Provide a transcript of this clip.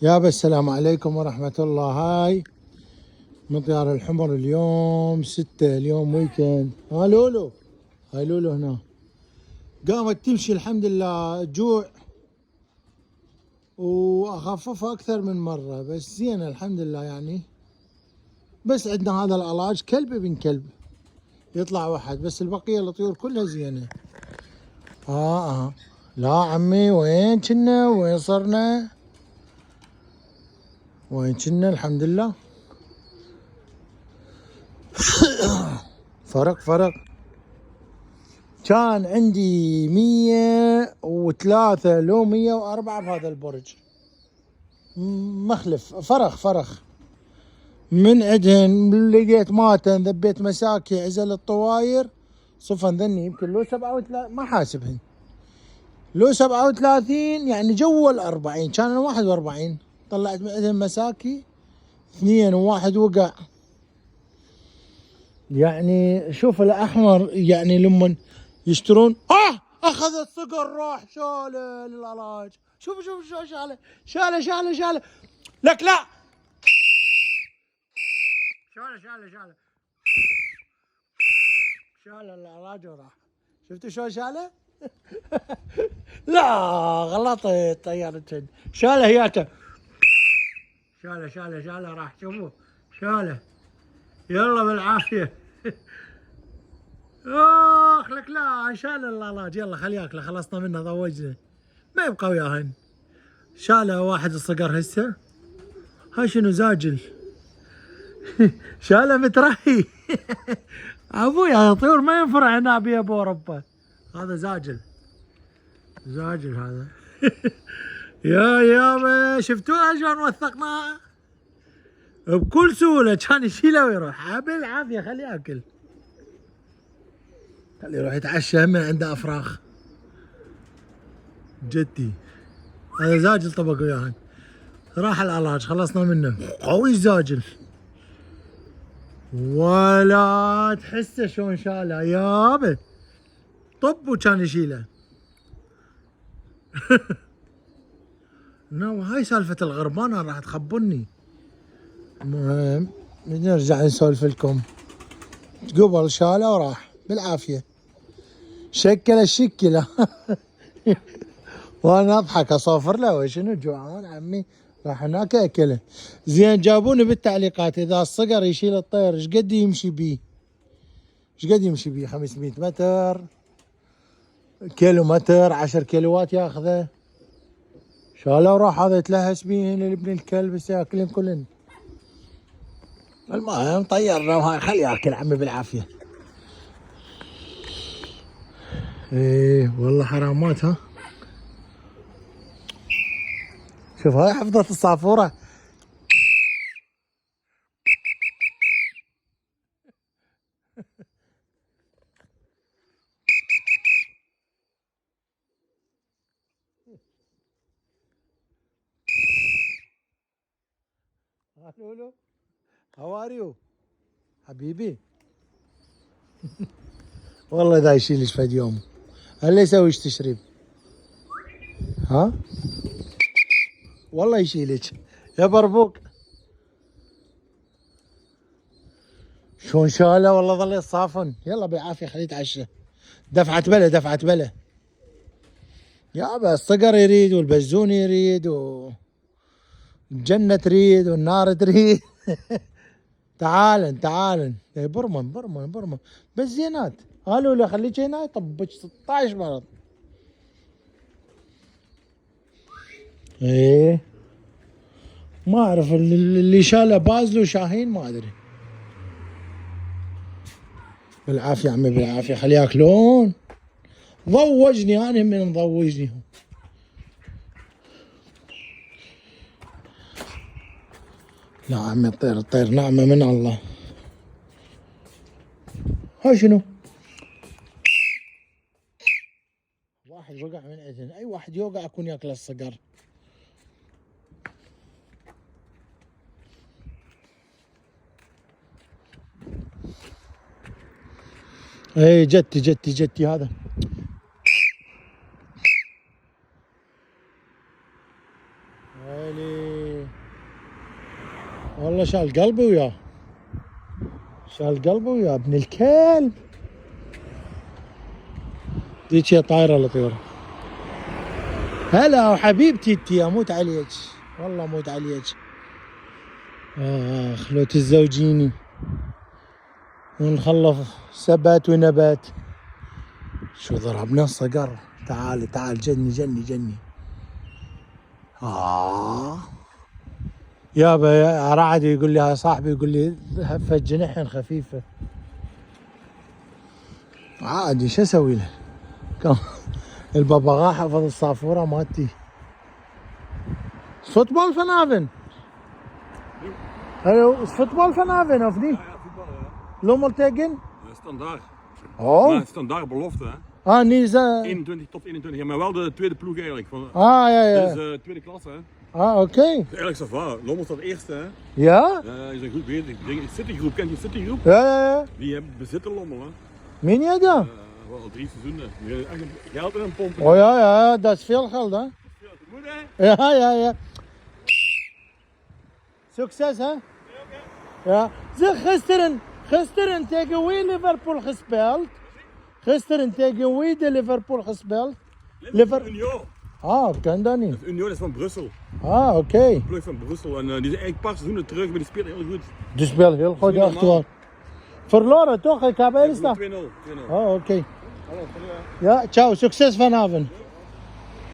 يابا السلام عليكم ورحمة الله. هاي من طيار الحمر. اليوم 6، اليوم ويكند. ها لولو، هاي لولو هنا قامت تمشي الحمد لله. جوع واخففها اكثر من مرة، بس زين الحمد لله يعني. بس عندنا هذا العلاج كلب ابن كلب، يطلع واحد بس، البقية الطيور كلها زينة. لا عمي، وين كنا؟ وين صرنا؟ وين كنا؟ الحمد لله. فرق. كان عندي 103 لو 104 بهذا البرج. مخلف فرخ من عندهن لقيت ماتن، ذبيت مساكي، عزل الطواير صفن ذني يمكن لو 37 ما حاسبهن، لو 37 يعني جو 40، كان 41 طلعت من عندهن مساكي اثنين وواحد وقع. يعني شوف الاحمر يعني لما يشترون اخذ الصقر راح شاله للعلاج. شوف شو شاله لك لا، شاله العلاج وراح. شفتوا شو شاله؟ لا غلطت طيارة. شاله هياته، شاله راح. شوفوا شاله. يلا بالعافية. اخ لك لا، شال العلاج. يلا خليه ياكله، خلصنا منه، ضوجنا ما يبقى وياهن. شاله واحد الصقر هسه. هاي شنو زاجل؟ شاله مترهي. ابوي هذا طيور ما ينفرع هنا بيا اوروبا. هذا زاجل هذا. يا يابا شفتوها شلون وثقناها؟ بكل سهوله كان يشيله ويروح بالعافيه. خليه ياكل، خليه يروح يتعشى، من عنده افراخ. جدي هذا زاجل طبق وياهن. راح العلاج خلصنا منه. قوي الزاجل، ولا تحسه شلون شاله يابا. طب وكان يشيله. نو هاي سالفة الغربانة راح تخبرني. المهم نرجع نسولف لكم. قبل شاله وراح بالعافية، شكل الشكلة. وانا اضحك اصافر له، شنو جوعان عمي؟ راح هناك اكله. زين جابوني بالتعليقات اذا الصقر يشيل الطير ايش قد يمشي بيه؟ 500 متر، كيلو متر، 10 كيلوات ياخذه. شاله وراح هذا يتلهس بيهن ابن الكلب ياكلن كلن. المهم طيرنا وهاي خليه ياكل عمي بالعافيه. ايه والله حرامات. ها شوف هاي حفظت الصافوره. لولو هاو ار يو حبيبي. والله اذا يشيلش فد يوم هلا يسوي ايش تشرب؟ ها والله يشيلك يا بربوق. شلون شاله والله ظل يصافن. يلا بالعافيه خليه يتعشى. دفعة بلا يابا. الصقر يريد والبزون يريد والجنة تريد والنار تريد. تعالن برمن بس زينات. قالوا له خليك هنا يطبك 16 مرض. ايه ما اعرف اللي شاله بازلو شاهين ما ادري. بالعافيه عمي بالعافيه، خلي ياكلون. ضوجني انا من مضوجني. لا عمي الطير نعمه من الله. هاي شنو؟ واحد وقع من عندنا. اي واحد يوقع يكون ياكل الصقر. اي جتي هذا. ويلي والله شال قلبي وياه. شال قلبي وياه ابن الكلب. ذيك هي طايرة لطيرة. هلا وحبيبتي انتي، اموت عليك والله اموت عليك. اخ لو تتزوجيني ونخلف سبات ونبات. شو ضربنا الصقر. تعال تعال جني جني جني. يابا يا رعد يقول لي، صاحبي يقول لي هفة جنحين خفيفة. عادي شو اسوي له. الببغاء حفظ الصافورة مالتي. فوتبول vanavond. Hallo, is voetbal vanavond of niet? Ja, voetbal, ja. Lommel tegen? Standaard. Oh. Maar standaard belofte, hè. Ah, niet zo. 21, top 21. Ja, maar wel de tweede ploeg eigenlijk. Van, Ah, ja, ja. dit is tweede klasse, hè. Ah, oké. Eigenlijk is dat waar. Lommel staat eerste, hè. Ja? Ja, is een goed bezig. Ik denk, Citygroep, kent je Citygroep? Ja, ja, ja. Die hebben bezitten Lommel, hè. Meen je dat? Wel al 3 seizoenen. Die hebben echt geld in een pompen. Oh ja, ja, dat is veel geld, hè? Ja, dat moet, hè. Ja, ja, ja. Succes, hè? Ja. Zeg, gisteren tegen wie Liverpool gespeeld? Gisteren tegen wie de Liverpool gespeeld? Union. Ah, ik ken dat niet. Union is van Brussel. Ah, oké. Ploeg van Brussel. En die zijn eigenlijk een paar seizoenen terug, maar die spelen heel goed. Die speelt heel goed, Niet echt normaal. waar. Verloren toch? Ik heb eerst. 2-0. 2-0. Oh, oké. Hallo, hallo. Ja, ciao. Succes vanavond.